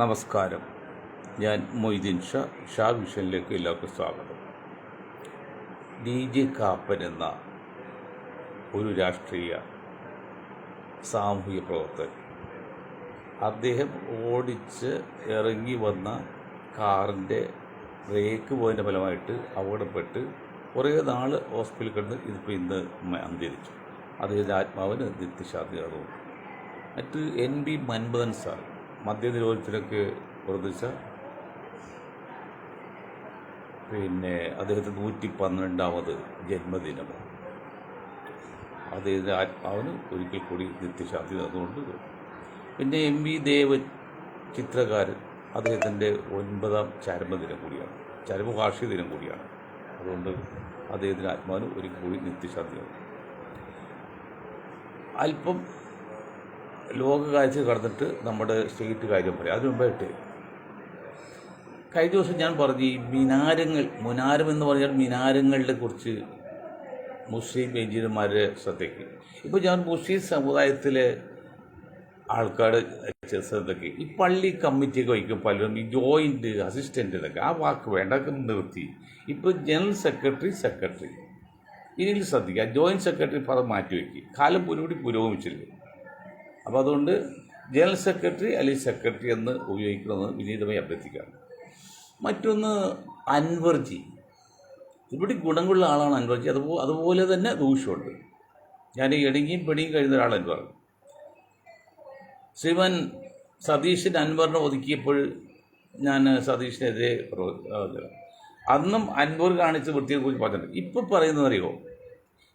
നമസ്കാരം. ഞാൻ മൊയ്തീൻ ഷാ വിഷനിലേക്ക് എല്ലാവർക്കും സ്വാഗതം. DJ കാപ്പൻ എന്ന ഒരു രാഷ്ട്രീയ സാമൂഹിക പ്രവർത്തകൻ, അദ്ദേഹം ഓടിച്ച് ഇറങ്ങി വന്ന കാറിൻ്റെ ബ്രേക്ക് പോയതിൻ്റെ ഫലമായിട്ട് അപകടപ്പെട്ട് കുറേ നാൾ ഹോസ്പിറ്റലിൽ കിടന്ന് ഇതിപ്പോൾ ഇന്ന് അന്തരിച്ചു. അദ്ദേഹത്തിൻ്റെ ആത്മാവിന് നിത്യശാന്തി അതുകൊണ്ട്. മറ്റ് NB മൻമഥൻ സാർ, മദ്യനിരോധനത്തിനൊക്കെ പ്രവർത്തിച്ച അദ്ദേഹത്തിന് 112ാമത് ജന്മദിനമാണ്. അദ്ദേഹത്തിൻ്റെ ആത്മാവിന് ഒരിക്കൽ കൂടി നിത്യശാന്തി അതുകൊണ്ട്. പിന്നെ MV ദേവൻ ചിത്രകാരൻ, അദ്ദേഹത്തിൻ്റെ 9ാം ചരമദിനം കൂടിയാണ്, ചരമവാർഷിക ദിനം കൂടിയാണ്. അതുകൊണ്ട് അദ്ദേഹത്തിൻ്റെ ആത്മാവിന് ഒരിക്കൽ കൂടി നിത്യശാന്തി. അല്പം ലോകകാഴ്ച കടന്നിട്ട് നമ്മുടെ സ്റ്റേറ്റ് കാര്യം പറയാം. അതിനു മുമ്പായിട്ട് കഴിഞ്ഞ ദിവസം ഞാൻ പറഞ്ഞു, ഈ മുനാരം എന്ന് പറഞ്ഞാൽ മിനാരങ്ങളെ കുറിച്ച് മുസ്ലിം എഞ്ചിനീയർമാരുടെ ശ്രദ്ധയ്ക്ക്. ഇപ്പോൾ ഞാൻ മുസ്ലിം സമുദായത്തിലെ ആൾക്കാർ ശ്രദ്ധയ്ക്ക് ഈ പള്ളി കമ്മിറ്റിയൊക്കെ വയ്ക്കും പലരും ഈ ജോയിൻറ്റ് അസിസ്റ്റൻ്റ് എന്നൊക്കെ ആ വാക്ക് വേണ്ട നിർത്തി. ഇപ്പോൾ ജനറൽ സെക്രട്ടറി ഇതിൽ ശ്രദ്ധിക്കുക. ജോയിൻറ്റ് സെക്രട്ടറി പദം മാറ്റി വയ്ക്കുക. കാലം പുരോഗമിച്ചില്ലേ. അപ്പോൾ അതുകൊണ്ട് ജനറൽ സെക്രട്ടറി അല്ലെങ്കിൽ സെക്രട്ടറി എന്ന് ഉപയോഗിക്കണമെന്ന് വിനീതമായി അഭ്യർത്ഥിക്കുകയാണ്. മറ്റൊന്ന് അൻവർജി. ഇവിടെ ഗുണങ്ങളുള്ള ആളാണ് അൻവർജി, അതുപോലെ തന്നെ ദൂഷ്യമുണ്ട്. ഞാൻ ഇടുങ്ങിയും പെടിയും കഴിയുന്ന ഒരാൾ അൻവർ. ശ്രീമാൻ സതീശൻ അൻവറിനെ ഒതുക്കിയപ്പോൾ ഞാൻ സതീഷിനെതിരെ അന്നും അൻവർ കാണിച്ച വൃത്തിയെക്കുറിച്ച് പറഞ്ഞിട്ടുണ്ട്. ഇപ്പോൾ പറയുന്നതറിയോ,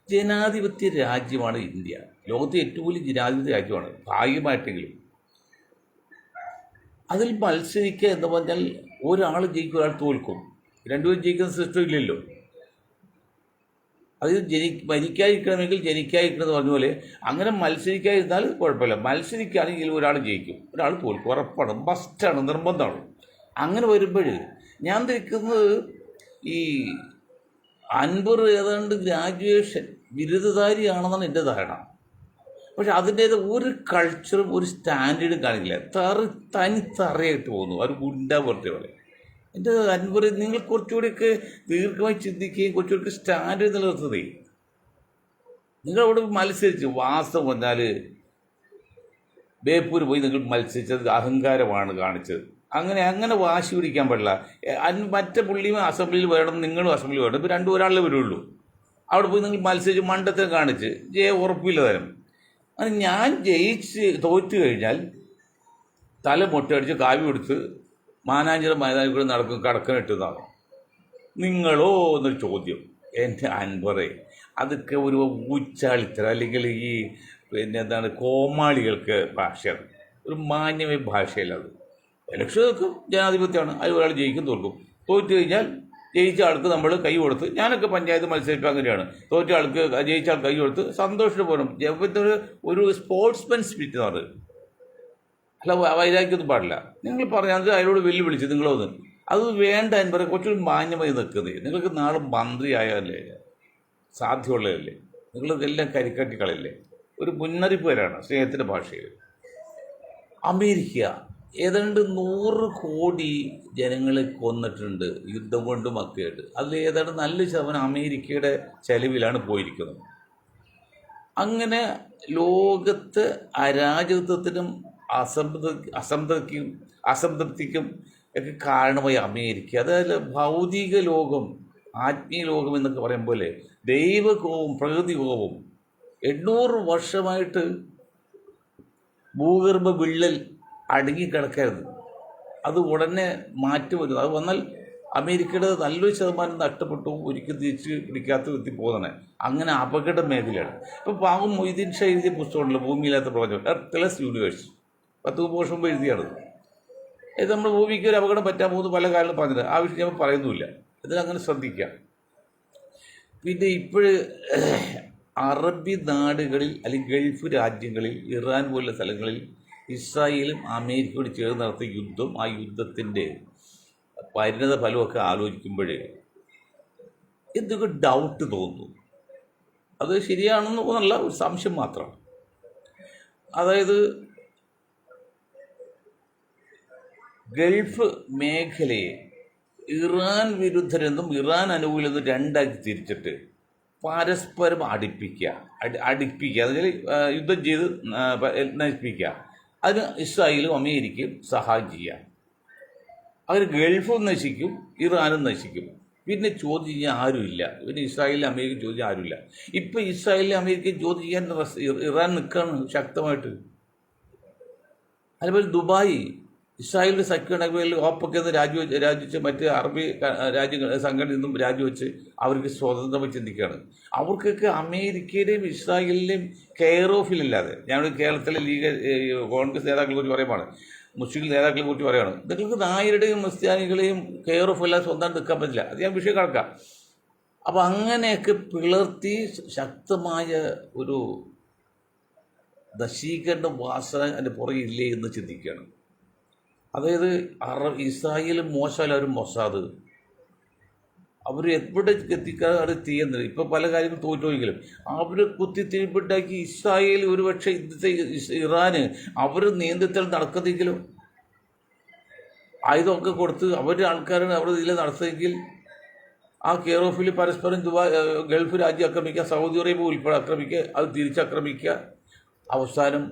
ജനാധിപത്യ രാജ്യമാണ് ഇന്ത്യ. ലോകത്തെ ഏറ്റവും വലിയ ജനാധിപത്യ രാജ്യമാണ് ഭാഗ്യമായിട്ടെങ്കിലും. അതിൽ മത്സരിക്കുക എന്ന് പറഞ്ഞാൽ ഒരാൾ ജയിക്കും, ഒരാൾ തോൽക്കും, രണ്ടുപേരും ജയിക്കുന്ന സിസ്റ്റം ഇല്ലല്ലോ. അത് മരിക്കാതിരിക്കണമെങ്കിൽ ജനിക്കാതിരിക്കണമെന്ന് പറഞ്ഞ പോലെ അങ്ങനെ മത്സരിക്കാതിരുന്നാൽ കുഴപ്പമില്ല. മത്സരിക്കുകയാണെങ്കിൽ ഒരാൾ ജയിക്കും, ഒരാൾ തോൽക്കും, ഉറപ്പാണ്, മസ്റ്റാണ്, നിർബന്ധമാണ്. അങ്ങനെ വരുമ്പോൾ ഞാൻ ധരിക്കുന്നത് ഈ അൻവർ ഏതാണ്ട് ഗ്രാജുവേഷൻ ബിരുദധാരിയാണെന്നാണ് എൻ്റെ ധാരണ. പക്ഷെ അതിൻ്റേത് ഒരു കൾച്ചറും ഒരു സ്റ്റാൻഡേർഡും കാണിക്കില്ല. തനിത്തറയായിട്ട് പോകുന്നു, ഒരു ഗുണ്ടാ പുറത്തെ പോലെ. എൻ്റെ അൻവർ, നിങ്ങൾ കുറച്ചുകൂടിയൊക്കെ ദീർഘമായി ചിന്തിക്കുകയും കുറച്ചുകൂടി സ്റ്റാൻഡേർഡ് നിലനിർത്തുന്നതേ. നിങ്ങളവിടെ മത്സരിച്ച് വാസ്തവം പറഞ്ഞാൽ ബേപ്പൂർ പോയി നിങ്ങൾ മത്സരിച്ചത് അഹങ്കാരമാണ് കാണിച്ചത്. അങ്ങനെ വാശി പിടിക്കാൻ പാടില്ല. മറ്റേ പുള്ളിയും അസംബ്ലിയിൽ വരണം, നിങ്ങളും അസംബ്ലിയിൽ വരണം. ഇപ്പോൾ ഒരാളെ വരുള്ളൂ. അവിടെ പോയി നിങ്ങൾ മത്സരിച്ച് മണ്ടത്തെ കാണിച്ച് ഉറപ്പില്ല തരം. അത് ഞാൻ തോറ്റു കഴിഞ്ഞാൽ തല മൊട്ടയടിച്ച് കാവ്യ കൊടുത്ത് മാനാഞ്ചിറ മൈതാനിൽ കൂടെ നടക്കും, കടക്കനിട്ടുന്നതാണ്. നിങ്ങളോ എന്നൊരു ചോദ്യം. എൻ്റെ അൻവറെ, അതൊക്കെ ഒരു ഊച്ചാളിത്തരം അല്ലെങ്കിൽ ഈ എന്താണ് കോമാളികൾക്ക് ഭാഷയാണ്. ഒരു മാന്യമായ ഭാഷയല്ല അത്. ഇലക്ഷൻ വെക്കും, ജനാധിപത്യമാണ്. അതിൽ ഒരാൾ ജയിക്കും, തോൽക്കും. തോറ്റു കഴിഞ്ഞാൽ ജയിച്ച ആൾക്ക് നമ്മൾ കൈ കൊടുത്ത്, ഞാനൊക്കെ പഞ്ചായത്ത് മത്സരിപ്പോൾ അങ്ങനെയാണ്, തോറ്റ ആൾക്ക് ജയിച്ച ആൾ കൈ കൊടുത്ത് സന്തോഷത്തിന് പോകണം. ജപത്തിൽ ഒരു സ്പോർട്സ്മാൻ സ്പിരിറ്റ് എന്ന് പറയുന്നത്. അല്ല, വൈരാഗ്യമൊന്നും പാടില്ല. നിങ്ങൾ പറഞ്ഞാൽ അയാളോട് വെല്ലുവിളിച്ച് നിങ്ങളൊന്ന് അത് വേണ്ട എന്ന് പറയും. കുറച്ചൊരു മാന്യമായി നിൽക്കുന്നത്. നിങ്ങൾക്ക് നാളെ മന്ത്രി ആയാലേ സാധ്യമുള്ളതല്ലേ. നിങ്ങളിതെല്ലാം കരിക്കാട്ടിക്കളല്ലേ. ഒരു മുന്നറിയിപ്പ് വരാണ് സ്നേഹത്തിൻ്റെ ഭാഷയിൽ. അമേരിക്ക ഏതാണ്ട് 100 കോടി ജനങ്ങളെ കൊന്നിട്ടുണ്ട് യുദ്ധം കൊണ്ടും ഒക്കെയായിട്ട്. അതിൽ ഏതാണ്ട് നല്ല ശതമാനം അമേരിക്കയുടെ ചെലവിലാണ് പോയിരിക്കുന്നത്. അങ്ങനെ ലോകത്ത് അരാജകത്വത്തിനും അസംതൃപ്തിക്കും ഒക്കെ കാരണമായി അമേരിക്ക. അതായത് ഭൗതിക ലോകം, ആത്മീയ ലോകം എന്നൊക്കെ പറയും പോലെ ദൈവകോപവും പ്രകൃതി കോപവും 800 വർഷമായിട്ട് ഭൂഗർഭ വിള്ളൽ അടുങ്ങിക്കിടക്കരുത്. അത് ഉടനെ മാറ്റം വരുന്നു. അത് വന്നാൽ അമേരിക്കയുടെ നല്ലൊരു ശതമാനം നഷ്ടപ്പെട്ടു, ഒരിക്കലും തിരിച്ച് പിടിക്കാത്ത വ്യക്തി പോകുന്നത്. അങ്ങനെ അപകട മേഖലയാണ്. ഇപ്പോൾ പാവം മൊയ്തീൻ ഷാ എഴുതിയ പുസ്തകമുണ്ടല്ലോ, ഭൂമിയില്ലാത്ത പ്രപഞ്ചം, എർത്ത്ലെസ് യൂണിവേഴ്സ്. 10 വർഷം മുമ്പ് എഴുതിയാണ്. ഇത് നമ്മൾ ഭൂമിക്ക് ഒരു അപകടം പറ്റാൻ പോകുന്ന പല കാലങ്ങളും പറഞ്ഞത്. ആ വിഷയം ഞാൻ പറയുന്നുമില്ല. ഇതിനങ്ങനെ ശ്രദ്ധിക്കാം. പിന്നെ ഇപ്പോഴ് അറബി നാടുകളിൽ അല്ലെങ്കിൽ ഗൾഫ് രാജ്യങ്ങളിൽ, ഇറാൻ പോലുള്ള സ്ഥലങ്ങളിൽ ഇസ്രായേലും അമേരിക്കയോട് ചേർന്ന് നടത്തിയ യുദ്ധം, ആ യുദ്ധത്തിൻ്റെ പരിണത ഫലമൊക്കെ ആലോചിക്കുമ്പോൾ എന്തൊക്കെ ഡൗട്ട് തോന്നുന്നു. അത് ശരിയാണെന്ന് തോന്നല്ല, ഒരു സംശയം മാത്രമാണ്. അതായത് ഗൾഫ് മേഖലയെ ഇറാൻ വിരുദ്ധരെന്നും ഇറാൻ അനുകൂലെന്നും രണ്ടാക്കി തിരിച്ചിട്ട് പരസ്പരം അടുപ്പിക്കുക അതിൽ യുദ്ധം ചെയ്ത് നശിപ്പിക്കുക. അതിന് ഇസ്രായേലും അമേരിക്കയും സഹായം ചെയ്യുക. അതിന് ഗൾഫും നശിക്കും, ഇറാനും നശിക്കും. പിന്നെ ചോദ്യം ചെയ്യാൻ ആരുമില്ല. പിന്നെ ഇസ്രായേലിലും അമേരിക്കയും ചോദ്യം ചെയ്യാൻ ആരുമില്ല. ഇപ്പം ഇസ്രായേലിലും അമേരിക്കയും ചോദ്യം ചെയ്യാൻ ഇറാൻ നിൽക്കുകയാണ് ശക്തമായിട്ട്. അതുപോലെ ദുബായ് ഇസ്രായേലിൻ്റെ സഖ്യമുണ്ടെങ്കിൽ ഓപ്പൊക്കെ രാജിവെച്ച് മറ്റ് അറബി രാജ്യങ്ങൾ സംഘടനയിൽ നിന്നും രാജിവെച്ച് അവർക്ക് സ്വതന്ത്രമായി ചിന്തിക്കുകയാണ്. അവർക്കൊക്കെ അമേരിക്കയുടെയും ഇസ്രായേലിൻ്റെയും കെയർ ഓഫിലില്ലാതെ, ഞാൻ കേരളത്തിലെ കോൺഗ്രസ് നേതാക്കളെ കുറിച്ച് പറയുമ്പോൾ മുസ്ലിം നേതാക്കളെ കുറിച്ച് പറയുകയാണ്, നിങ്ങൾക്ക് നായരുടെയും ക്രിസ്ത്യാനികളെയും കെയർ ഓഫ് അല്ലാതെ സ്വന്തം നിൽക്കാൻ പറ്റില്ല. അത് ഞാൻ വിഷയം കണക്കാം. അപ്പോൾ അങ്ങനെയൊക്കെ പിളർത്തി ശക്തമായ ഒരു നശീകരണ വാസന അതിൻ്റെ പുറകില്ലേ എന്ന് ചിന്തിക്കുകയാണ്. അതായത് ഇസ്രായേലും മോശമല്ല, അവർ മൊസാദ്, അവർ എവിടെ എത്തിക്കാതെ അവർ ചെയ്യുന്നത്. ഇപ്പോൾ പല കാര്യങ്ങളും തോറ്റുപോയെങ്കിലും അവർ കുത്തിത്തിരിപ്പുണ്ടാക്കി ഇസ്രായേൽ ഒരുപക്ഷെ ഇന്നത്തെ ഇറാന് അവർ നിയന്ത്രിച്ചാൽ നടക്കുന്നെങ്കിലും ആയുധമൊക്കെ കൊടുത്ത് അവരുടെ ആൾക്കാരാണ് അവർ ഇതിൽ നടത്തുമെങ്കിൽ ആ കെയർ ഓഫിൽ പരസ്പരം ഗൾഫ് രാജ്യം ആക്രമിക്കുക, സൗദി അറേബ്യ ഉൾപ്പെടെ ആക്രമിക്കുക, അത് തിരിച്ചാക്രമിക്കുക, അവസാനം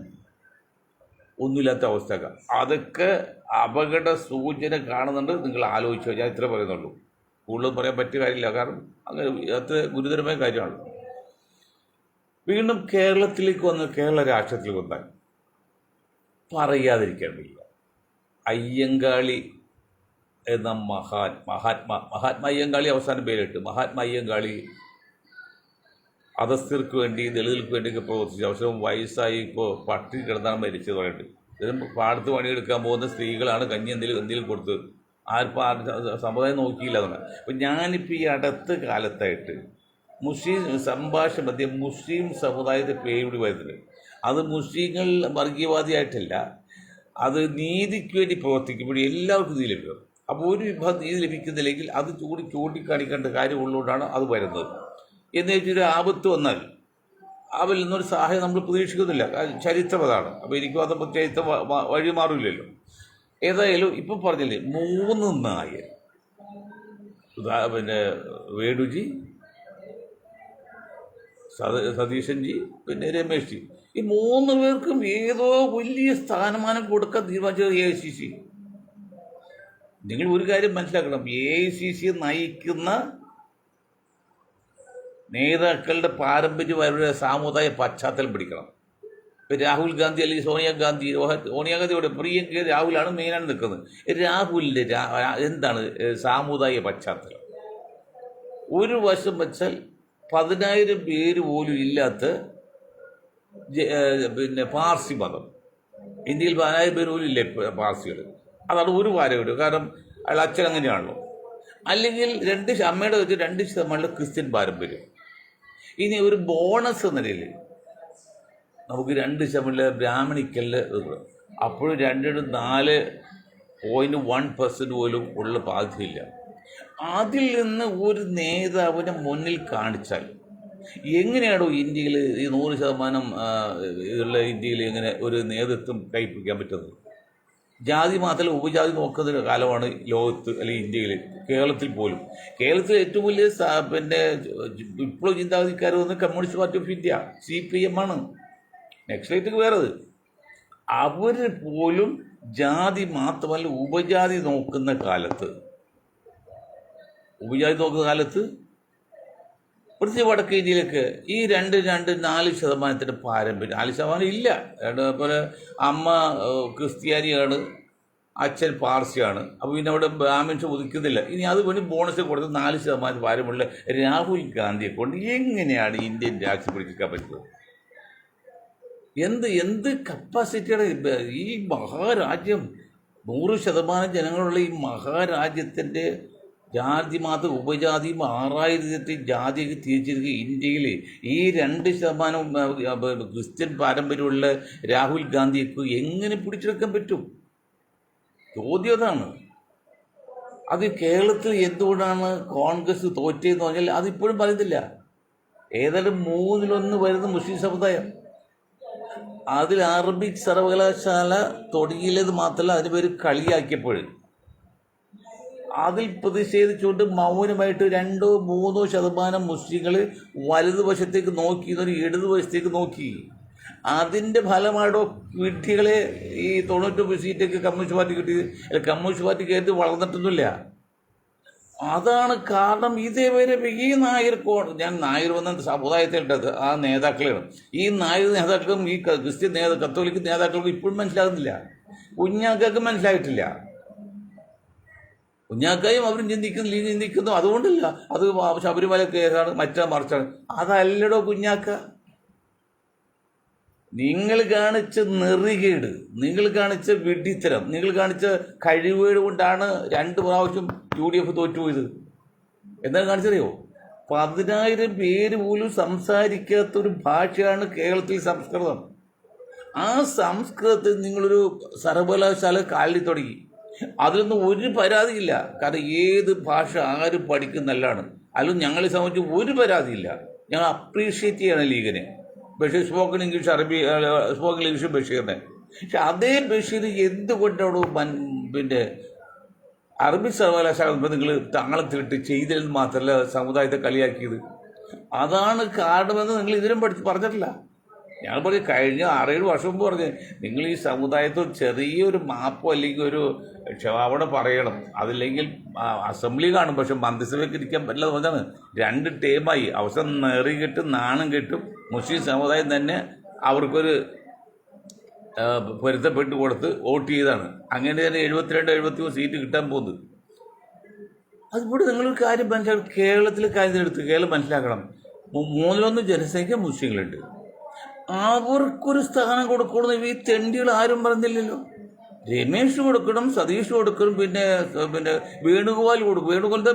ഒന്നുമില്ലാത്ത അവസ്ഥയൊക്കെ. അതൊക്കെ അപകട സൂചന കാണുന്നുണ്ട്. നിങ്ങൾ ആലോചിച്ചോ, ഞാൻ ഇത്ര പറയുന്നുള്ളൂ, കൂടുതൽ പറയാൻ പറ്റിയ കാര്യമില്ല, കാരണം അങ്ങനെ അത്ര ഗുരുതരമായ കാര്യമാണ്. വീണ്ടും കേരളത്തിലേക്ക് വന്ന് കേരള രാഷ്ട്രത്തിൽ വന്നാൽ പറയാതിരിക്കാൻ വയ്യ. അയ്യങ്കാളി എന്ന മഹാത്മാ അയ്യങ്കാളി അവസാനം പേരിട്ട് മഹാത്മാ അയ്യങ്കാളി അധസ്ഥർക്ക് വേണ്ടി ദളിതർക്ക് വേണ്ടിയൊക്കെ പ്രവർത്തിച്ചു. അവസരം വയസ്സായി ഇപ്പോൾ പട്ടിണി കിടന്നാണ് മരിച്ചത് പറഞ്ഞിട്ട്. ഇതിനും പാടത്ത് പണിയെടുക്കാൻ പോകുന്ന സ്ത്രീകളാണ് കഞ്ഞി എന്തെങ്കിലും കൊടുത്ത് സമുദായം നോക്കിയില്ല എന്നാണ്. അപ്പം ഞാനിപ്പോൾ ഈ അടുത്ത കാലത്തായിട്ട് മുസ്ലിം സംഭാഷണ മുസ്ലിം സമുദായത്തെ പേടി വരുന്നുണ്ട്. അത് മുസ്ലിങ്ങൾ വർഗീയവാദിയായിട്ടല്ല, അത് നീതിക്ക് വേണ്ടി പ്രവർത്തിക്കുമ്പോൾ എല്ലാവർക്കും നീതി ലഭിക്കും. അപ്പോൾ ഒരു വിഭാഗം നീതി ലഭിക്കുന്നില്ലെങ്കിൽ അത് ചൂണ്ടിക്കാണിക്കേണ്ട കാര്യമുള്ളതുകൊണ്ടാണ് അത് വരുന്നത്. എന്ന് വെച്ചൊരു ആപത്ത് വന്നാൽ അവരിൽ നിന്നൊരു സഹായം നമ്മൾ പ്രതീക്ഷിക്കുന്നില്ല. ചരിത്രം അതാണ്. അപ്പോൾ എനിക്കും അതപ്പോൾ ചരിത്രം വഴി മാറില്ലല്ലോ. ഏതായാലും ഇപ്പം പറഞ്ഞില്ലേ, 3 നായർ, പിന്നെ വേണുജി, സതീശൻജി, പിന്നെ രമേഷ് ജി, ഈ 3 പേർക്കും ഏതോ വലിയ സ്ഥാനമാനം കൊടുക്കാൻ തീരുമാനിച്ചത് AICC. നിങ്ങൾ ഒരു കാര്യം മനസ്സിലാക്കണം, AICC നയിക്കുന്ന നേതാക്കളുടെ പാരമ്പര്യമാരുടെ സാമുദായിക പശ്ചാത്തലം പിടിക്കണം. ഇപ്പം രാഹുൽ ഗാന്ധി അല്ലെങ്കിൽ സോണിയാഗാന്ധിയോടെ പ്രിയങ്ക രാഹുലാണ് മെയിനാണ് നിൽക്കുന്നത്. രാഹുലിൻ്റെ എന്താണ് സാമുദായിക പശ്ചാത്തലം? ഒരു വശം വെച്ചാൽ 10,000 പേര് പോലും ഇല്ലാത്ത പിന്നെ പാർസി മതം. ഇന്ത്യയിൽ 10,000 പേര് പോലും ഇല്ല പാർസികൾ. അതാണ് ഒരു പാരമ്പര്യം. കാരണം അയാൾ അച്ഛൻ അങ്ങനെയാണല്ലോ. അല്ലെങ്കിൽ അമ്മയുടെ വെച്ച് 2% ക്രിസ്ത്യൻ പാരമ്പര്യം. ഇനി ഒരു ബോണസ് എന്ന നിലയിൽ നമുക്ക് 2% ബ്രാഹ്മണിക്കലിൽ അപ്പോഴും 4.1% പോലും ഉള്ള ബാധ്യതയില്ല. അതിൽ നിന്ന് ഒരു നേതാവിനെ മുന്നിൽ കാണിച്ചാൽ എങ്ങനെയാണോ ഇന്ത്യയിൽ ഈ 100% ഉള്ള ഇന്ത്യയിൽ എങ്ങനെ ഒരു നേതൃത്വം കൈപ്പിടിക്കാൻ പറ്റുന്നത്? ജാതി മാത്രമല്ല, ഉപജാതി നോക്കുന്ന കാലമാണ് ലോകത്ത്, അല്ലെങ്കിൽ ഇന്ത്യയിൽ, കേരളത്തിൽ പോലും. കേരളത്തിൽ ഏറ്റവും വലിയ പിന്നെ വിപ്ലവ ചിന്താഗതിക്കാർ വന്ന് communist party of India, CPM ആണ്. നെക്സ്റ്റ് വേറത്. അവർ പോലും ജാതി മാത്രമല്ല ഉപജാതി നോക്കുന്ന കാലത്ത് പ്രത്യേക വടക്കേ ഇന്ത്യയിലേക്ക് ഈ 4% പാരമ്പര്യം, 4% ഇല്ല. അതുപോലെ അമ്മ ക്രിസ്ത്യാനിയാണ്, അച്ഛൻ പാർസിയാണ്. അപ്പോൾ പിന്നെ അവിടെ ബ്രാഹ്മിൻസ് ഉദിക്കുന്നില്ല. ഇനി അത് വേണ്ടി ബോണസ് കൊടുത്ത് 4% പാരമ്പര്യമുള്ള രാഹുൽ ഗാന്ധിയെ കൊണ്ട് എങ്ങനെയാണ് ഇന്ത്യൻ രാഷ്ട്രീയം പിടിക്കാൻ പറ്റുന്നത്? എന്ത് കപ്പാസിറ്റിയാണ് ഈ മഹാരാജ്യം, 100% ജനങ്ങളുള്ള ഈ മഹാരാജ്യത്തിൻ്റെ ജാതി മത ഉപജാതിയും 6000 ജാതിയൊക്കെ തിരിച്ചിരിക്കുക ഇന്ത്യയിൽ ഈ 2% ക്രിസ്ത്യൻ പാരമ്പര്യമുള്ള രാഹുൽ ഗാന്ധിയൊക്കെ എങ്ങനെ പിടിച്ചെടുക്കാൻ പറ്റും? ചോദ്യം അതാണ്. അത് കേരളത്തിൽ എന്തുകൊണ്ടാണ് കോൺഗ്രസ് തോറ്റതെന്ന് പറഞ്ഞാൽ അതിപ്പോഴും പറയുന്നില്ല. ഏതായാലും 3-1 വരുന്ന മുസ്ലിം സമുദായം. അതിൽ അറബിക് സർവകലാശാല തുടങ്ങിയില്ലത് മാത്രമല്ല അതിന് പേര് കളിയാക്കിയപ്പോൾ അതിൽ പ്രതിഷേധിച്ചുകൊണ്ട് മൗനമായിട്ട് 2-3% മുസ്ലിങ്ങൾ വലതുവശത്തേക്ക് നോക്കി, ഇടതുവശത്തേക്ക് നോക്കി. അതിൻ്റെ ഫലമായിട്ടോ വിഡ്ഢികളെ ഈ 99 സീറ്റൊക്കെ കമ്മ്യൂണിസ്റ്റ് പാർട്ടി കിട്ടിയത്. കമ്മ്യൂണിസ്റ്റ് പാർട്ടി കയറ്റി വളർന്നിട്ടൊന്നുമില്ല. അതാണ് കാരണം. ഇതേവരെ ഈ നായർ ഞാൻ നായർ വന്ന സമുദായത്തിലിട്ടത് ആ നേതാക്കളാണ്. ഈ നായർ നേതാക്കളും ഈ ക്രിസ്ത്യൻ കത്തോലിക്ക നേതാക്കൾക്കും ഇപ്പോഴും മനസ്സിലാകുന്നില്ല. കുഞ്ഞാക്കൾക്ക് മനസ്സിലായിട്ടില്ല. കുഞ്ഞാക്കായും അവരും ചിന്തിക്കുന്നു. അതുകൊണ്ടല്ല അത് ശബരിമല കേസാണ്, മറിച്ചാണ്. അതല്ലടോ കുഞ്ഞാക്ക. നിങ്ങൾ കാണിച്ച നെറികേട്, നിങ്ങൾ കാണിച്ച വിഡ്ഢിത്തരം, നിങ്ങൾ കാണിച്ച കഴിവേട് കൊണ്ടാണ് 2 പ്രാവശ്യം UDF തോറ്റുപോയത്. എന്താണ് കാണിച്ചറിയോ? 10,000 പേര് പോലും സംസാരിക്കാത്തൊരു ഭാഷയാണ് കേരളത്തിൽ സംസ്കൃതം. ആ സംസ്കൃതത്തിൽ നിങ്ങളൊരു സർവകലാശാല കാലി തുടങ്ങി. അതിലൊന്നും ഒരു പരാതിയില്ല. കാരണം ഏത് ഭാഷ ആരും പഠിക്കുന്ന നല്ലതാണ്. അതിലും ഞങ്ങളെ സംബന്ധിച്ച് ഒരു പരാതിയില്ല. ഞങ്ങൾ അപ്രീഷിയേറ്റ് ചെയ്യണം ലീഗിനെ. Basheer spoken English, spoken English ബഷീറിനെ. പക്ഷെ അതേ ബഷീർ എന്തുകൊണ്ടാണ് പിന്നെ അറബിക് സർവകലാശാല നിങ്ങൾ താളത്തിലിട്ട് ചെയ്തതിൽ മാത്രമല്ല സമുദായത്തെ കളിയാക്കിയത്? അതാണ് കാരണമെന്ന് നിങ്ങൾ ഇതിനും പറഞ്ഞിട്ടില്ല. ഞാൻ പറഞ്ഞു കഴിഞ്ഞ 6-7 വർഷം മുമ്പ് പറഞ്ഞു, നിങ്ങൾ ഈ സമുദായത്തിൽ ചെറിയൊരു മാപ്പോ അല്ലെങ്കിൽ ഒരു ക്ഷമാപണം പറയണം. അതില്ലെങ്കിൽ അസംബ്ലി കാണും, പക്ഷെ മന്ത്രിസഭയ്ക്ക് ഇരിക്കാൻ പറ്റില്ല പറഞ്ഞാണ്. 2 ടേമായി. അവസാനം നെറി കെട്ടും നാണം കെട്ടും മുസ്ലിം സമുദായം തന്നെ അവർക്കൊരു പൊരുത്തപ്പെട്ട് കൊടുത്ത് വോട്ട് ചെയ്താണ്. അങ്ങനെ തന്നെ 72-73 സീറ്റ് കിട്ടാൻ പോകുന്നത്. അതിവിടെ നിങ്ങളൊരു കാര്യം മനസ്സിലാക്കണം. കേരളത്തിലെ കാര്യത്തിലെടുത്ത് കേരളം മനസ്സിലാക്കണം. 1/3 ജനസംഖ്യ മുസ്ലിങ്ങളുണ്ട്. അവർക്കൊരു സ്ഥാനം കൊടുക്കണമെന്ന് ഈ തെണ്ടികൾ ആരും പറഞ്ഞില്ലല്ലോ. രമേശ് കൊടുക്കണം, സതീഷ് കൊടുക്കണം, പിന്നെ വേണുഗോപാൽ കൊടുക്കും. വേണുഗോപാലിന്റെ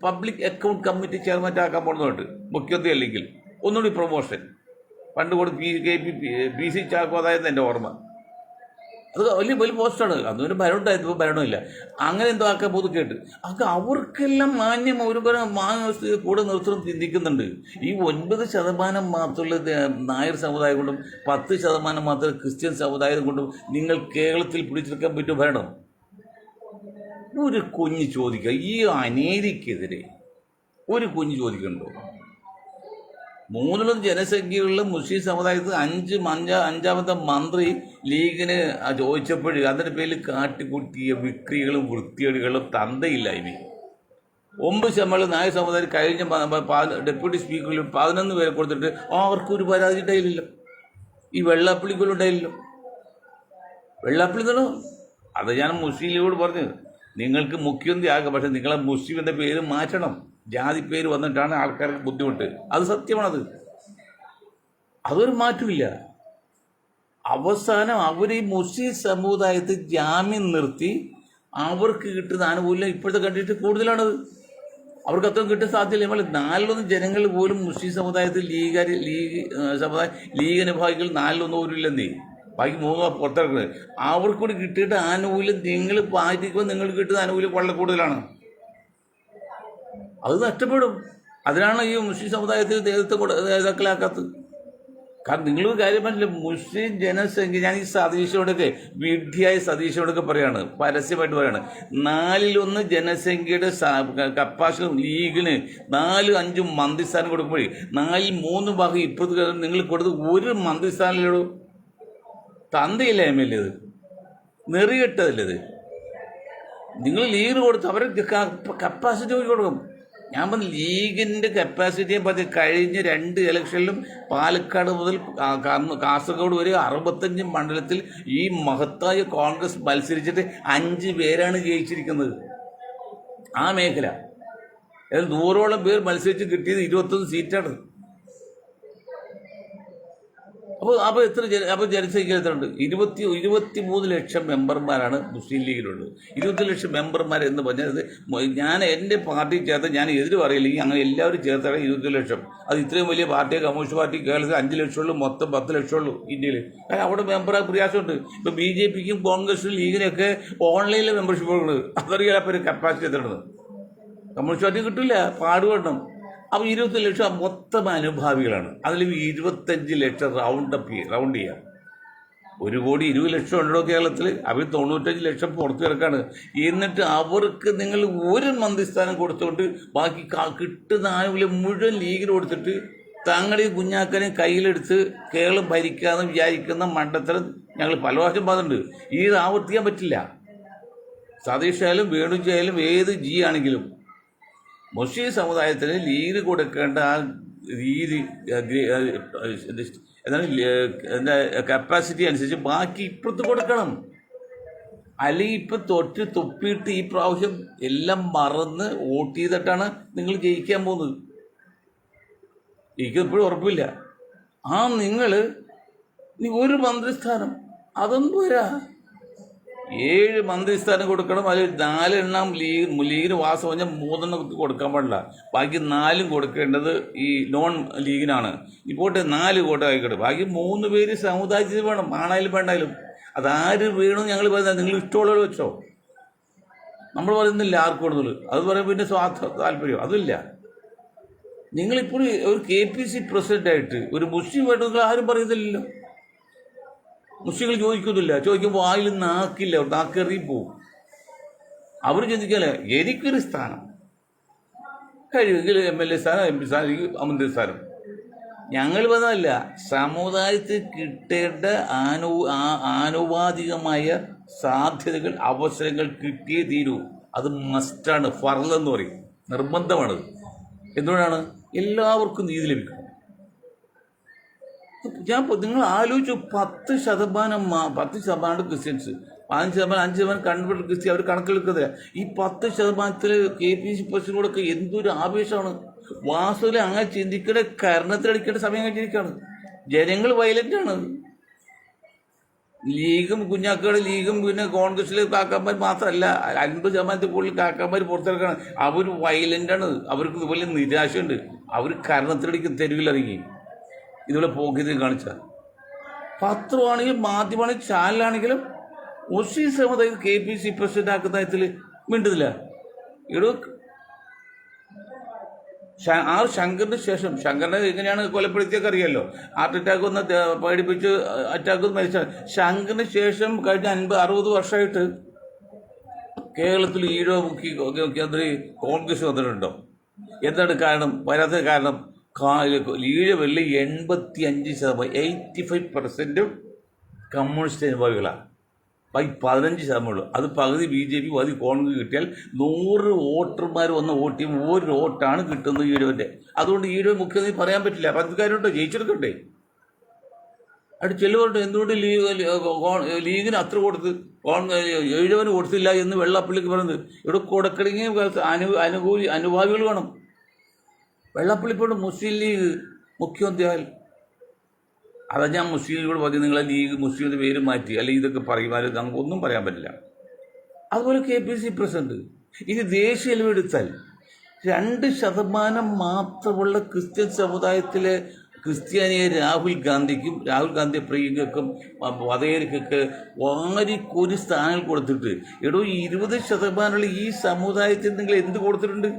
പബ്ലിക് അക്കൗണ്ട് കമ്മിറ്റി ചെയർമാൻ ആക്കാൻ പോകുന്നതുകൊണ്ട് മുഖ്യമന്ത്രി അല്ലെങ്കിൽ ഒന്നുകൂടി പ്രൊമോഷൻ. പണ്ട് കൊടുത്ത് PC ചാക്കോ, അതായത് എൻ്റെ ഓർമ്മ. അത് വലിയ പോസ്റ്റാണ്. അതൊരു ഭരണം ഉണ്ടായിരുന്നു, ഇപ്പോൾ ഭരണമില്ല. അങ്ങനെ എന്തോ ആക്കാൻ പോകുന്നത് കേട്ട് അവർക്കെല്ലാം മാന്യം ഒരു മാന്യ കൂടെ നിർത്തണം ചിന്തിക്കുന്നുണ്ട്. ഈ 9% മാത്രമുള്ള നായർ സമുദായം കൊണ്ടും 10% മാത്രം ക്രിസ്ത്യൻ സമുദായം കൊണ്ടും നിങ്ങൾ കേരളത്തിൽ പിടിച്ചെടുക്കാൻ പറ്റും ഭരണം? ഒരു കുഞ്ഞ് ചോദിക്കുക, ഈ അനീതിക്കെതിരെ ഒരു കുഞ്ഞ് ചോദിക്കണ്ടോ? 3 ജനസംഖ്യയുള്ള മുസ്ലിം സമുദായത്തിൽ 5ാമത്തെ മന്ത്രി ലീഗിന് ചോദിച്ചപ്പോൾ അതിൻ്റെ പേരിൽ കാട്ടിക്കൂട്ടിയ വിക്രികളും വൃത്തികേടുകളും തന്തയില്ലായ്മയും. 9% നായർ സമുദായം കഴിഞ്ഞ ഡെപ്യൂട്ടി സ്പീക്കറിൽ 11 പേരെ കൊടുത്തിട്ട് അവർക്കൊരു പരാതി ഉണ്ടായില്ലല്ലോ. ഈ വെള്ളാപ്പള്ളിക്കുണ്ടായില്ലല്ലോ. വെള്ളാപ്പള്ളി അത് ഞാൻ മുസ്ലിം ലീഗോട് പറഞ്ഞു, നിങ്ങൾക്ക് മുഖ്യമന്ത്രി ആകാം, പക്ഷെ നിങ്ങളെ മുസ്ലിമിൻ്റെ പേര് മാറ്റണം. ജാതി പേര് വന്നിട്ടാണ് ആൾക്കാർക്ക് ബുദ്ധിമുട്ട്. അത് സത്യമാണത്. അതൊരു മാറ്റമില്ല. അവസാനം അവർ ഈ മുസ്ലിം സമുദായത്തിൽ ജാമ്യം നിർത്തി അവർക്ക് കിട്ടുന്ന ആനുകൂല്യം ഇപ്പോഴത്തെ കണ്ടിട്ട് കൂടുതലാണത്. അവർക്ക് അത്രയും കിട്ടാൻ സാധ്യതയില്ല. നമ്മൾ 4/1 ജനങ്ങൾ പോലും മുസ്ലിം സമുദായത്തിൽ ലീഗ് അനുഭാവികൾ 4/1 പോലും ഇല്ലെന്നേ. ബാക്കി 3 പുറത്തിറക്കുന്നത്. അവർക്ക് കൂടി കിട്ടിയിട്ട് ആനുകൂല്യം നിങ്ങൾ പാർട്ടിക്കുമ്പോൾ നിങ്ങൾക്ക് കിട്ടുന്ന ആനുകൂല്യം വളരെ കൂടുതലാണ്. അത് നഷ്ടപ്പെടും. അതിനാണ് ഈ മുസ്ലിം സമുദായത്തിൽ നേതാക്കളാക്കാത്തത്. കാരണം നിങ്ങളൊരു കാര്യം പറഞ്ഞില്ല, മുസ്ലിം ജനസംഖ്യ, ഞാൻ ഈ സതീശോടൊക്കെ വിഡ്ഢിയായ സതീശോടൊക്കെ പറയാണ്, പരസ്യമായിട്ട് പറയാണ്, 4/1 ജനസംഖ്യയുടെ കപ്പാസിറ്റി ലീഗിന് 4-5 മന്ത്രിസ്ഥാനം കൊടുക്കുമ്പോഴേ 4-3 ഭാഗം ഇപ്പോഴത്തെ നിങ്ങൾ കൊടുത്ത് ഒരു മന്ത്രിസ്ഥാനത്തിലോ തന്തയില്ല MLA. ഇത് നെറികെട്ടതല്ലത്. നിങ്ങൾ ലീഗിന് കൊടുത്ത് അവരുടെ കപ്പാസിറ്റി കൊടുക്കും. ഞാൻ പറഞ്ഞു ലീഗിൻ്റെ കപ്പാസിറ്റിയെ പറ്റി കഴിഞ്ഞ 2 ഇലക്ഷനിലും പാലക്കാട് മുതൽ കാസർഗോഡ് വരെ 65 മണ്ഡലത്തിൽ ഈ മഹത്തായ കോൺഗ്രസ് മത്സരിച്ചിട്ട് 5 പേരാണ് ജയിച്ചിരിക്കുന്നത്. ആ മേഖല 100ഓളം പേർ മത്സരിച്ച് കിട്ടിയത് 21 സീറ്റാണ്. അപ്പോൾ ജനസംഖ്യ എത്ര ഉണ്ട്? 23 ലക്ഷം മെമ്പർമാരാണ് മുസ്ലിം ലീഗിലുള്ളത്. 20 ലക്ഷം മെമ്പർമാർ എന്ന് പറഞ്ഞത് ഞാൻ എൻ്റെ പാർട്ടി ചേർത്ത് ഞാൻ എതിര് പറയില്ലെങ്കിൽ അങ്ങനെ എല്ലാവരും ചേർത്താണ് 20 ലക്ഷം. അത് ഇത്രയും വലിയ പാർട്ടിയെ കമ്മ്യൂണിസ്റ്റ് പാർട്ടി കേരളത്തിൽ 5 ലക്ഷമുള്ളൂ, മൊത്തം 10 ലക്ഷമുള്ളൂ ഇന്ത്യയിൽ. കാരണം അവിടെ മെമ്പർ പ്രയാസമുണ്ട്. ഇപ്പോൾ BJPക്കും കോൺഗ്രസിനും ലീഗിനൊക്കെ ഓൺലൈനിൽ മെമ്പർഷിപ്പ് കൊടുക്കുന്നത്. അതറിയാം അപ്പോൾ കപ്പാസിറ്റി എത്തണത്. കമ്മ്യൂണിസ്റ്റ് പാർട്ടി കിട്ടില്ല, പാടുപെടണം. അപ്പോൾ 20 ലക്ഷം മൊത്തം അനുഭാവികളാണ്. അതിൽ 25 ലക്ഷം റൗണ്ട് ചെയ്യാം. 1,20,00,000 ഉണ്ടോ കേരളത്തിൽ? അവർ 95,00,000 പുറത്തു കിടക്കാണ്. എന്നിട്ട് അവർക്ക് നിങ്ങൾ ഒരു മന്ത്രിസ്ഥാനം കൊടുത്തുകൊണ്ട് ബാക്കി കിട്ടുന്ന ആളുകളെ മുഴുവൻ ലീഗിന് കൊടുത്തിട്ട് തങ്ങളുടെ കുഞ്ഞാക്കനെ കയ്യിലെടുത്ത് കേരളം ഭരിക്കാമെന്ന് വിചാരിക്കുന്ന മണ്ടത്തരം ഞങ്ങൾ പല പ്രാവശ്യം പറഞ്ഞിട്ടുണ്ട്. ഇത് ആവർത്തിക്കാൻ പറ്റില്ല. സതീഷായാലും വേണുജയായാലും ഏത് ആണെങ്കിലും മുസ്ലിം സമുദായത്തിന് ലീഗിന് കൊടുക്കേണ്ട ആ രീതി എന്താണ് കപ്പാസിറ്റി അനുസരിച്ച് ബാക്കി ഇപ്പുറത്ത് കൊടുക്കണം. അല്ലെങ്കിൽ ഇപ്പം തുപ്പിയിട്ട് ഈ പ്രാവശ്യം എല്ലാം മറന്ന് വോട്ട് ചെയ്തിട്ടാണ് നിങ്ങൾ ജയിക്കാൻ പോകുന്നത്. എനിക്ക് എപ്പോഴും ഉറപ്പില്ല. നിങ്ങൾ ഒരു മന്ത്രിസ്ഥാനം അതൊന്നും പോരാ, 7 മന്ത്രിസ്ഥാനം കൊടുക്കണം. അതിൽ 4 എണ്ണം ലീഗിന് വാസം പറഞ്ഞാൽ 3 കൊടുക്കാൻ പാടില്ല. ബാക്കി 4 കൊടുക്കേണ്ടത് ഈ നോൺ ലീഗിനാണ്. ഇപ്പോട്ടെ 4 കോട്ട ആയിക്കോട്ടെ, ബാക്കി 3 പേര് സമുദായത്തിന് വേണം, ആണായാലും വേണ്ടായാലും. അതാര് വേണമെന്ന് ഞങ്ങൾ പറയുന്നത് നിങ്ങൾ ഇഷ്ടമുള്ളത് വെച്ചോ. നമ്മൾ പറയുന്നില്ല ആർക്ക് കൊടുത്തുള്ളൂ, അത് പറയാൻ പിന്നെ താല്പര്യം അതില്ല. നിങ്ങളിപ്പോൾ ഒരു KPC പ്രസിഡൻ്റായിട്ട് ഒരു മുസ്ലിം വേണമെങ്കിൽ ആരും പറയുന്നില്ലല്ലോ. മുസ്ലിങ്ങൾ ചോദിക്കുന്നില്ല, ചോദിക്കുമ്പോൾ ആയിൽ നാക്കില്ല, നാക്കെറിപ്പോവും. അവർ ചിന്തിക്കല്ലേ എനിക്കൊരു സ്ഥാനം കഴിയുമെങ്കിൽ MLA സ്ഥാനം, MP സ്ഥാനം, മന്ത്രി സ്ഥാനം. ഞങ്ങൾ പറഞ്ഞതല്ല, സമുദായത്തിൽ കിട്ടേണ്ട ആനുപാതികമായ സാധ്യതകൾ അവസരങ്ങൾ കിട്ടിയേ തീരൂ. അത് മസ്റ്റാണ്, ഫർളെന്ന് പറയും, നിർബന്ധമാണ്. എന്തുകൊണ്ടാണ്? എല്ലാവർക്കും നീതി ലഭിക്കണം. നിങ്ങൾ ആലോചിച്ചു, 10% ക്രിസ്ത്യൻസ്, 15%, 5% കൺവേർട്ട് ക്രിസ്ത്യൻ അവർ കണക്കെടുക്കുന്നില്ല. ഈ 10%-ൽ KPC പ്രസിഡന്റിനോടൊക്കെ എന്തൊരു ആവേശമാണ്. വാസ്തവത്തിൽ അങ്ങനെ ചിന്തിക്കേണ്ട, കരണത്തിലടിക്കേണ്ട സമയം കഴിഞ്ഞിരിക്കുകയാണ്. ജനങ്ങൾ വയലൻ്റാണ്. ലീഗും കുഞ്ഞാക്കുകളുടെ ലീഗും പിന്നെ കോൺഗ്രസിലെ കാക്കാന്മാർ മാത്രമല്ല, 50% കൂടുതൽ കാക്കാന്മാർ പുറത്തിറക്കാണ്. അവർ വയലൻ്റാണ്. അവർക്ക് ഇതുപോലെ നിരാശയുണ്ട്. അവർ കരണത്തിലടിക്കും, തെരുവിലിറങ്ങി ഇതുപോലെ പോക്കിയത് കാണിച്ച പത്രമാണെങ്കിലും മാധ്യമമാണെങ്കിലും ചാനലാണെങ്കിലും മുസ്ലിം സമുദായം KPC പ്രസിഡന്റ് ആക്കുന്ന കാര്യത്തിൽ മിണ്ടുന്നില്ല. ശങ്കറിന് ശേഷം, ശങ്കറിനെ എങ്ങനെയാണ് കൊലപ്പെടുത്തിയൊക്കെ അറിയാമല്ലോ, ഹാർട്ട് അറ്റാക്ക് വന്ന് പേടിപ്പിച്ച് അറ്റാക്ക് മരിച്ച ശങ്കറിന് ശേഷം കഴിഞ്ഞ 50-60 വർഷമായിട്ട് കേരളത്തിൽ ഈഴോ മുഖ്യമന്ത്രി കോൺഗ്രസ് വന്നിട്ടുണ്ടോ? എന്താണ് കാരണം? വരാത്ത കാരണം ഈഴവരിൽ 85%, 85% കമ്മ്യൂണിസ്റ്റ് അനുഭാവികളാണ്. ബാക്കി 15% അത് പകുതി BJP, പകുതി കോൺഗ്രസ് കിട്ടിയാൽ 100 വോട്ടർമാർ വന്ന് വോട്ട് ചെയ്യുമ്പോൾ 1 വോട്ടാണ് കിട്ടുന്നത് ഈഴവൻ്റെ. അതുകൊണ്ട് ഈഴവ മുഖ്യമന്ത്രി പറയാൻ പറ്റില്ല. പഞ്ചക്കാരുണ്ടോ ജയിച്ചെടുക്കണ്ടേ? അവിടെ ചെല്ലുകൊണ്ട് എന്തുകൊണ്ട് ലീഗിന് അത്ര കൊടുത്ത് ഈഴവന് കൊടുത്തില്ല എന്ന് വെള്ളാപ്പള്ളിക്ക് പറയുന്നത്. ഇവിടെ കൊടുക്കണമെങ്കിൽ അനുഭാവികൾ വേണം. വെള്ളാപ്പള്ളിപ്പോഴും മുസ്ലിം ലീഗ് മുഖ്യമന്ത്രിയാൽ അതാ ഞാൻ മുസ്ലിം ലീഗോട് പറഞ്ഞു, നിങ്ങളെ ലീഗ് മുസ്ലിമിൻ്റെ പേര് മാറ്റി അല്ലെങ്കിൽ ഇതൊക്കെ പറയുവാനും നമുക്കൊന്നും പറയാൻ പറ്റില്ല. അതുപോലെ KPC പ്രസിഡന്റ് ഇനി ദേശീയ എടുത്താൽ 2% മാത്രമുള്ള ക്രിസ്ത്യൻ സമുദായത്തിലെ ക്രിസ്ത്യാനിയെ രാഹുൽ ഗാന്ധി പ്രിയങ്ങൾക്കും വധേയർക്കൊക്കെ വാരിക്കോരി സ്ഥാനങ്ങൾ കൊടുത്തിട്ട് 20% ഈ സമുദായത്തിൽ നിങ്ങൾ എന്ത് കൊടുത്തിട്ടുണ്ട്?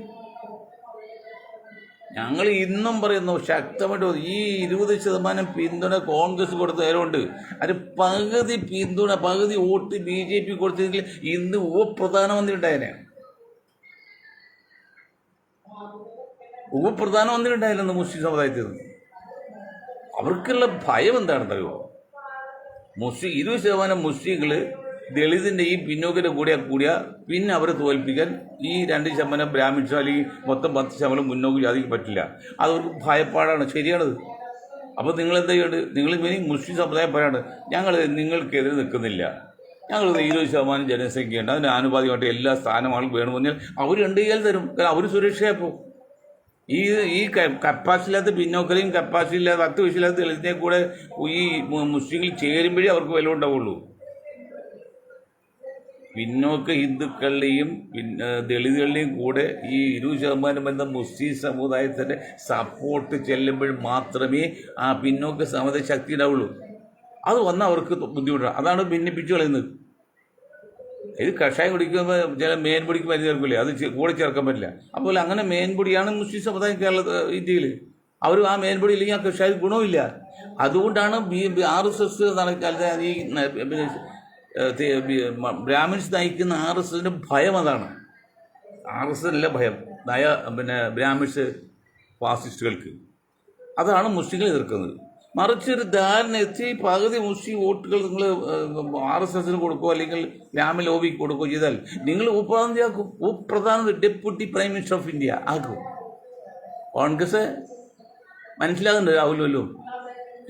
ഞങ്ങൾ ഇന്നും പറയുന്നു ശക്തമായിട്ട്, ഈ 20% പിന്തുണ കോൺഗ്രസ് കൊടുത്ത നേരമുണ്ട്. അത് പകുതി പിന്തുണ, പകുതി വോട്ട് BJP കൊടുത്തെങ്കിൽ ഇന്ന് ഉപപ്രധാനമന്ത്രി ഉണ്ടായേനെ. ഉപപ്രധാനമന്ത്രി ഉണ്ടായില്ലെന്ന് മുസ്ലിം സമുദായത്തിൽ നിന്ന്. അവർക്കുള്ള ഭയം എന്താണെന്നറിയോ? 20% മുസ്ലിങ്ങൾ ദളിതിൻ്റെ ഈ പിന്നോക്കിൻ്റെ കൂടിയ പിന്നെ അവരെ തോൽപ്പിക്കാൻ ഈ 2% ബ്രാഹ്മിൻസോ അല്ലെങ്കിൽ മൊത്തം 10% മുന്നോക്ക് ജാതിക്ക് പറ്റില്ല. അതവർക്ക് ഭയപ്പാടാണ്. ശരിയാണത്. അപ്പോൾ നിങ്ങളെന്താ ചെയ്യേണ്ടത്? നിങ്ങൾ ഇനി മുസ്ലിം സമുദായം പറയാണ്, ഞങ്ങൾ നിങ്ങൾക്കെതിരെ നിൽക്കുന്നില്ല, ഞങ്ങൾ 20% ജനസംഖ്യയുണ്ട്, അതിന് ആനുപാതികമായിട്ട് എല്ലാ സ്ഥാനങ്ങളും വേണമെന്ന് അവർ 2 കയ്യിൽ തരും. കാരണം അവർ സുരക്ഷയപ്പോൾ ഈ കപ്പാസിറ്റി ഇല്ലാത്ത പിന്നോക്കരെയും കപ്പാസിറ്റി ഇല്ലാത്ത 10 വയസ്സില്ലാത്ത ദളിതിനെ കൂടെ ഈ മുസ്ലിങ്ങൾ ചേരുമ്പോഴേ അവർക്ക് വില ഉണ്ടാവുള്ളൂ. പിന്നോക്ക ഹിന്ദുക്കളുടെയും ദളിതുകളുടെയും കൂടെ ഈ 20% വരുന്ന മുസ്ലിം സമുദായത്തിൻ്റെ സപ്പോർട്ട് ചെല്ലുമ്പോൾ മാത്രമേ ആ പിന്നോക്ക സമുദായ ശക്തി ഉണ്ടാവുള്ളൂ. അത് വന്നാൽ അവർക്ക് ബുദ്ധിമുട്ടാണ്. അതാണ് ഭിന്നിപ്പിച്ച് കളയുന്നത്. ഇത് കഷായം കുടിക്കുമ്പോൾ ചില മേൻപൊടിക്ക് മരുന്ന് ചേർക്കില്ലേ, അത് കൂടെ ചേർക്കാൻ പറ്റില്ല. അതുപോലെ അങ്ങനെ മേൻപൊടിയാണ് മുസ്ലിം സമുദായം ഇന്ത്യയിൽ. അവർ ആ മേൻപൊടി ഇല്ലെങ്കിൽ ആ കഷായം ഗുണമില്ല. അതുകൊണ്ടാണ് RSS ഈ ബ്രാഹ്മിൻസ് നയിക്കുന്ന RSSന്റെ ഭയം അതാണ്. RSS അല്ല ഭയം, ബ്രാഹ്മിൻസ് ഫാസിസ്റ്റുകൾക്ക്. അതാണ് മുസ്ലിങ്ങൾ എതിർക്കുന്നത്. മറിച്ച് ഒരു ധാരണ എത്തി പകുതി മുസ്ലിം വോട്ടുകൾ നിങ്ങൾ RSSന് കൊടുക്കുകയോ അല്ലെങ്കിൽ ബ്രാഹ്മിൻ ലോബിക്ക് കൊടുക്കുകയോ ചെയ്താൽ നിങ്ങൾ ഉപപ്രധാനമന്ത്രിയാക്കും. ഉപപ്രധാനമന്ത്രി deputy prime minister of India ആക്കും. കോൺഗ്രസ് മനസ്സിലാകുന്നുണ്ട് രാഹുലല്ലോ.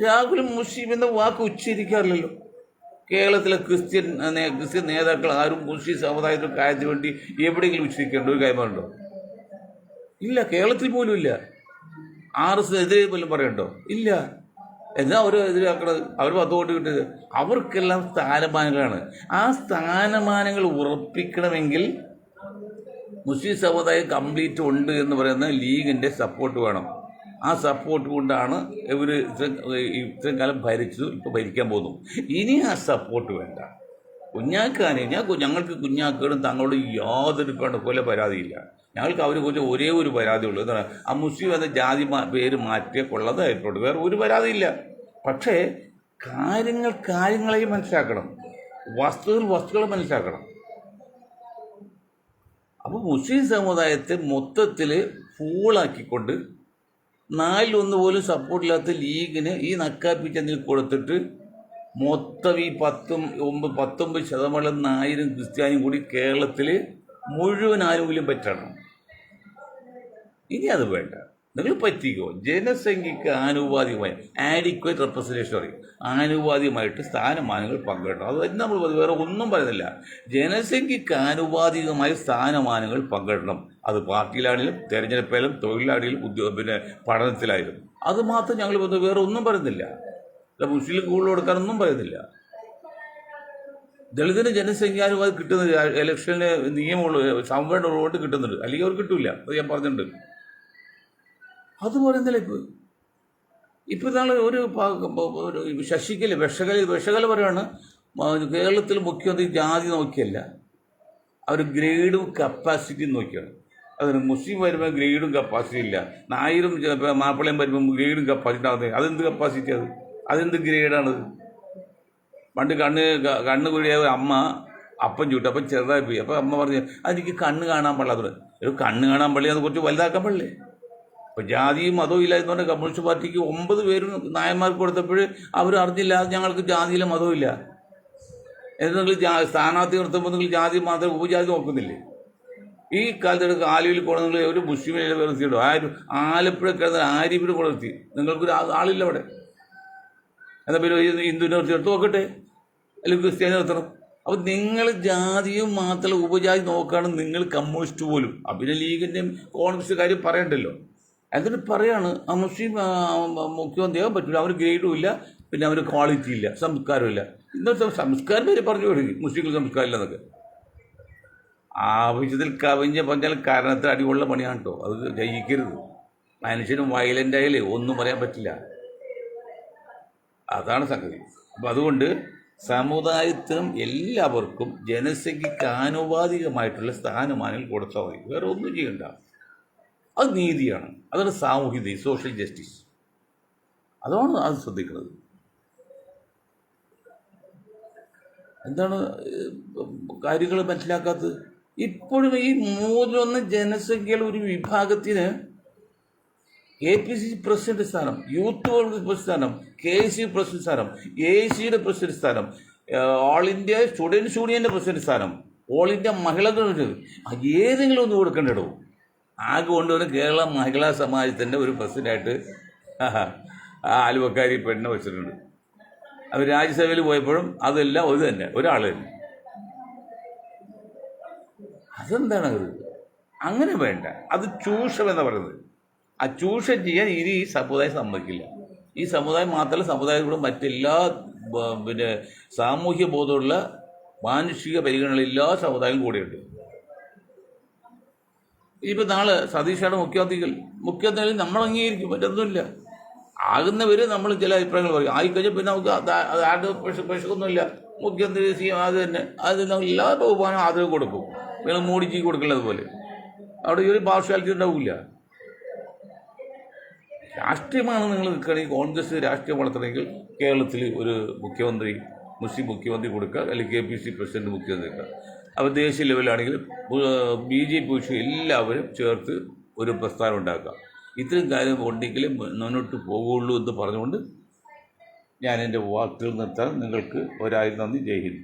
രാഹുൽ മുസ്ലിം എന്ന വാക്ക് ഉച്ചരിക്കാറില്ലല്ലോ. കേരളത്തിലെ ക്രിസ്ത്യൻ നേതാക്കൾ ആരും മുസ്ലിം സമുദായത്തിൻ്റെ കാര്യത്തിന് വേണ്ടി എവിടെയെങ്കിലും ഉച്ചരിക്കേണ്ട ഒരു കാര്യമുണ്ടോ? ഇല്ല, കേരളത്തിൽ പോലും ഇല്ല. RSS എതിരെ പോലും പറയണ്ടോ? ഇല്ല. എന്നാൽ അവർ എതിരാക്കണത്, അവർ 10 വോട്ട് കിട്ടിയത് അവർക്കെല്ലാം സ്ഥാനമാനങ്ങളാണ്. ആ സ്ഥാനമാനങ്ങൾ ഉറപ്പിക്കണമെങ്കിൽ മുസ്ലിം സമുദായം കംപ്ലീറ്റ് ഉണ്ട് എന്ന് പറയുന്ന ലീഗിൻ്റെ സപ്പോർട്ട് വേണം. ആ സപ്പോർട്ട് കൊണ്ടാണ് ഇവർ ഇത്രയും കാലം ഭരിച്ചത്, ഇപ്പോൾ ഭരിക്കാൻ പോകുന്നു. ഇനി ആ സപ്പോർട്ട് വേണ്ട. ഞങ്ങൾക്ക് കുഞ്ഞാക്കളും തങ്ങളോട് യാതൊരു കൊല പരാതിയില്ല. ഞങ്ങൾക്ക് അവരെ കുറിച്ച് ഒരേ ഒരു പരാതിയുള്ളൂ. എന്താണ്? ആ മുസ്ലിം എന്ന ജാതി പേര് മാറ്റിയ കൊള്ളതായിട്ടുണ്ട്, വേറെ ഒരു പരാതിയില്ല. പക്ഷേ കാര്യങ്ങളെയും മനസ്സിലാക്കണം, വസ്തുക്കൾ മനസ്സിലാക്കണം. അപ്പോൾ മുസ്ലിം സമുദായത്തെ മൊത്തത്തിൽ ഫൂളാക്കിക്കൊണ്ട് 4-1 പോലും സപ്പോർട്ടില്ലാത്ത ലീഗിന് ഈ നക്കാപ്പിച്ചെന്നിൽ കൊടുത്തിട്ട് മൊത്തം ഈ 19% 1000 ക്രിസ്ത്യാനിയും കൂടി കേരളത്തിൽ മുഴുവൻ ആനുകൂല്യം പറ്റണം. ഇനി അത് വേണ്ട. നിങ്ങൾ പറ്റിക്കോ. ജനസംഖ്യക്ക് ആനുപാതികമായി ആഡിക്വേറ്റ് റെപ്രസെൻറ്റേഷൻ പറയും, ആനുപാതികമായിട്ട് സ്ഥാനമാനങ്ങൾ പങ്കിടണം. അത് തന്നെ നമ്മൾ വേറെ ഒന്നും പറയുന്നില്ല. ജനസംഖ്യക്ക് ആനുപാതികമായി സ്ഥാനമാനങ്ങൾ പങ്കിടണം. അത് പാർട്ടിയിലാണെങ്കിലും തെരഞ്ഞെടുപ്പിലും തൊഴിലാളിയിലും പഠനത്തിലായാലും. അത് മാത്രം ഞങ്ങൾ വേറെ ഒന്നും പറയുന്നില്ല. മുസ്ലിം കൂടുതൽ കൊടുക്കാനൊന്നും പറയുന്നില്ല. ദളിതിന് ജനസംഖ്യാനുപാതി കിട്ടുന്നത് ഇലക്ഷന് നിയമമുള്ള സംവരണം ഉള്ളതുകൊണ്ട് കിട്ടുന്നുണ്ട്, അല്ലെങ്കിൽ അവർ കിട്ടൂല. അത് ഞാൻ പറഞ്ഞിട്ടുണ്ട്. അത് പറയുന്നില്ല. ഇപ്പോൾ നാളെ ഒരു വിഷകല പറയുകയാണ്, കേരളത്തിൽ മുഖ്യമന്ത്രി ജാതി നോക്കിയല്ല, അവർ ഗ്രേഡും കപ്പാസിറ്റിയും നോക്കിയാണ്. അതിന് മുസ്ലിം വരുമ്പോൾ ഗ്രേഡും കപ്പാസിറ്റി ഇല്ല, നായരും മാപ്പിളയും വരുമ്പോൾ ഗ്രേഡും കപ്പാസിറ്റി ആകുന്നത്. അതെന്ത് കപ്പാസിറ്റി? അതെന്ത് ഗ്രേഡാണത്? പണ്ട് കണ്ണ് കുഴിയ അമ്മ അപ്പം ചൂട്ട്, അപ്പം ചെറുതായി പോയി. അപ്പോൾ അമ്മ പറഞ്ഞു, അതെനിക്ക് കണ്ണ് കാണാൻ പാടില്ല. ഒരു കണ്ണ് കാണാൻ പാടില്ല, അത് കുറച്ച് വലുതാക്കാൻ പാടില്ലേ? അപ്പോൾ ജാതിയും മതവും ഇല്ല എന്ന് പറഞ്ഞാൽ കമ്മ്യൂണിസ്റ്റ് പാർട്ടിക്ക് 9 പേരും നായന്മാർക്ക് കൊടുത്തപ്പോൾ അവർ അറിഞ്ഞില്ല ഞങ്ങൾക്ക് ജാതിയിലും മതവും ഇല്ല. എന്നിട്ട് നിങ്ങൾ സ്ഥാനാർത്ഥി നിർത്തുമ്പോൾ നിങ്ങൾ ജാതി മാത്രം ഉപജാതി നോക്കുന്നില്ലേ? ഈ കാലത്തെടുക്ക് ആലുവയിൽ പോകണം, നിങ്ങൾ ഒരു മുസ്ലിമിനെ നിർത്തിയിട്ടോ? ആലപ്പുഴ കിടന്ന ആരിഫിനെ കൂടെ നിർത്തി. നിങ്ങൾക്കൊരു ആളില്ല അവിടെ. എന്നാൽ പിന്നെ ഹിന്ദുവിനെ നിർത്തിയെടുത്ത് നോക്കട്ടെ, അല്ലെങ്കിൽ ക്രിസ്ത്യാനി നിർത്തണം. അപ്പോൾ നിങ്ങൾ ജാതിയും മാത്രം ഉപജാതി നോക്കുകയാണ് നിങ്ങൾ കമ്മ്യൂണിസ്റ്റ് പോലും. പിന്നെ ലീഗിൻ്റെയും കോൺഗ്രസ് കാര്യം പറയണ്ടല്ലോ. എന്നിട്ട് പറയാണ് ആ മുസ്ലിം മുഖ്യമന്ത്രിയാകാൻ പറ്റില്ല, അവർ ഗ്രേഡും ഇല്ല, പിന്നെ അവർ ക്വാളിറ്റി ഇല്ല, സംസ്കാരവും ഇല്ല. ഇന്നത്തെ സംസ്കാരം പേര് പറഞ്ഞു കൊടുക്കി, മുസ്ലിങ്ങൾ സംസ്കാരം ഇല്ലെന്നൊക്കെ. ആവശ്യത്തിൽ കവിഞ്ഞ പറഞ്ഞാൽ കാരണത്തിൽ അടികൊള്ള പണിയാണ് കേട്ടോ. അത് ജയിക്കരുത്. മനുഷ്യനും വയലൻ്റ് ആയാലേ ഒന്നും പറയാൻ പറ്റില്ല. അതാണ് സംഗതി. അപ്പം അതുകൊണ്ട് സമുദായത്തിനും എല്ലാവർക്കും ജനസംഖ്യക്ക് ആനുപാതികമായിട്ടുള്ള സ്ഥാനമാനങ്ങൾ കൊടുത്താൽ മതി, വേറെ ഒന്നും ചെയ്യണ്ട. അത് നീതിയാണ്, അതാണ് സാമൂഹിക സോഷ്യൽ ജസ്റ്റിസ്. അതാണ് അത് ശ്രദ്ധിക്കുന്നത്. എന്താണ് കാര്യങ്ങൾ മനസ്സിലാക്കാത്തത്? ഇപ്പോഴും ഈ 3-1 ജനസംഖ്യയുള്ള ഒരു വിഭാഗത്തിന് APCC പ്രസിഡന്റ് സ്ഥാനം, യൂത്ത് കോൺഗ്രസ് പ്രസിഡന്റ് സ്ഥാനം, KSU പ്രസിഡന്റ് സ്ഥാനം, AICയുടെ പ്രസിഡന്റ് സ്ഥാനം, ഓൾ ഇന്ത്യ സ്റ്റുഡൻസ് യൂണിയൻ്റെ പ്രസിഡന്റ് സ്ഥാനം, ഓൾ ഇന്ത്യ മഹിളകളുടെ ഏതെങ്കിലും ഒന്ന് കൊടുക്കേണ്ടിടവും. ആകെ കൊണ്ടുവന്ന് കേരള മഹിളാ സമാജത്തിൻ്റെ ഒരു പ്രസിഡൻ്റായിട്ട് ആലുവക്കാരി പെണ്ണ് വെച്ചിട്ടുണ്ട്. അവർ രാജ്യസഭയിൽ പോയപ്പോഴും അതെല്ലാം ഒരു തന്നെ, ഒരാൾ തന്നെ. അതെന്താണ് അത്? അങ്ങനെ വേണ്ട. അത് ചൂഷണം എന്ന് പറയുന്നത്. ആ ചൂഷണം ചെയ്യാൻ ഇനി ഈ സമുദായം സമ്മതിക്കില്ല. ഈ സമുദായം മാത്രമല്ല, സമുദായത്തിലൂടെ മറ്റെല്ലാ സാമൂഹ്യ ബോധമുള്ള മാനുഷിക പരിഗണന എല്ലാ സമുദായം കൂടെയുണ്ട്. ഇനിയിപ്പോൾ നാളെ സതീഷാണ് മുഖ്യമന്ത്രി നമ്മൾ അംഗീകരിക്കും, മറ്റൊന്നുമില്ല. ആകുന്നവർ നമ്മൾ ചില അഭിപ്രായങ്ങൾ പറയും. ആയിക്കഴിഞ്ഞാൽ പിന്നെ നമുക്ക് ആരുടെ പ്രശ്നമൊന്നുമില്ല. മുഖ്യമന്ത്രി CM അത് തന്നെ, അത് നമ്മൾ എല്ലാ ബഹുമാനം ആദരവ് കൊടുക്കും. നിങ്ങൾ മോഡിജിക്ക് കൊടുക്കുന്നത് പോലെ അവിടെ ഈ ഒരു പാർഷ്വാലിറ്റി ഉണ്ടാവില്ല. രാഷ്ട്രീയമാണ് നിങ്ങൾ നിൽക്കുകയാണെങ്കിൽ കോൺഗ്രസ് രാഷ്ട്രീയം വളർത്തണമെങ്കിൽ കേരളത്തിൽ ഒരു മുഖ്യമന്ത്രി മുസ്ലിം മുഖ്യമന്ത്രി കൊടുക്കുക, അല്ലെങ്കിൽ KPC പ്രസിഡന്റ് മുഖ്യമന്ത്രി കൊടുക്കുക. അപ്പോൾ ദേശീയ ലെവലാണെങ്കിൽ BJP വിഷയം എല്ലാവരും ചേർത്ത് ഒരു പ്രസ്ഥാനം ഉണ്ടാക്കുക. ഇത്രയും കാര്യം ഉണ്ടെങ്കിലും മുന്നോട്ട് പോകുള്ളൂ എന്ന് പറഞ്ഞുകൊണ്ട് ഞാൻ എൻ്റെ വാക്കുകൾ നിർത്താൻ. നിങ്ങൾക്ക് ഒരായിരം നന്ദി. ജയ് ഹിന്ദ്.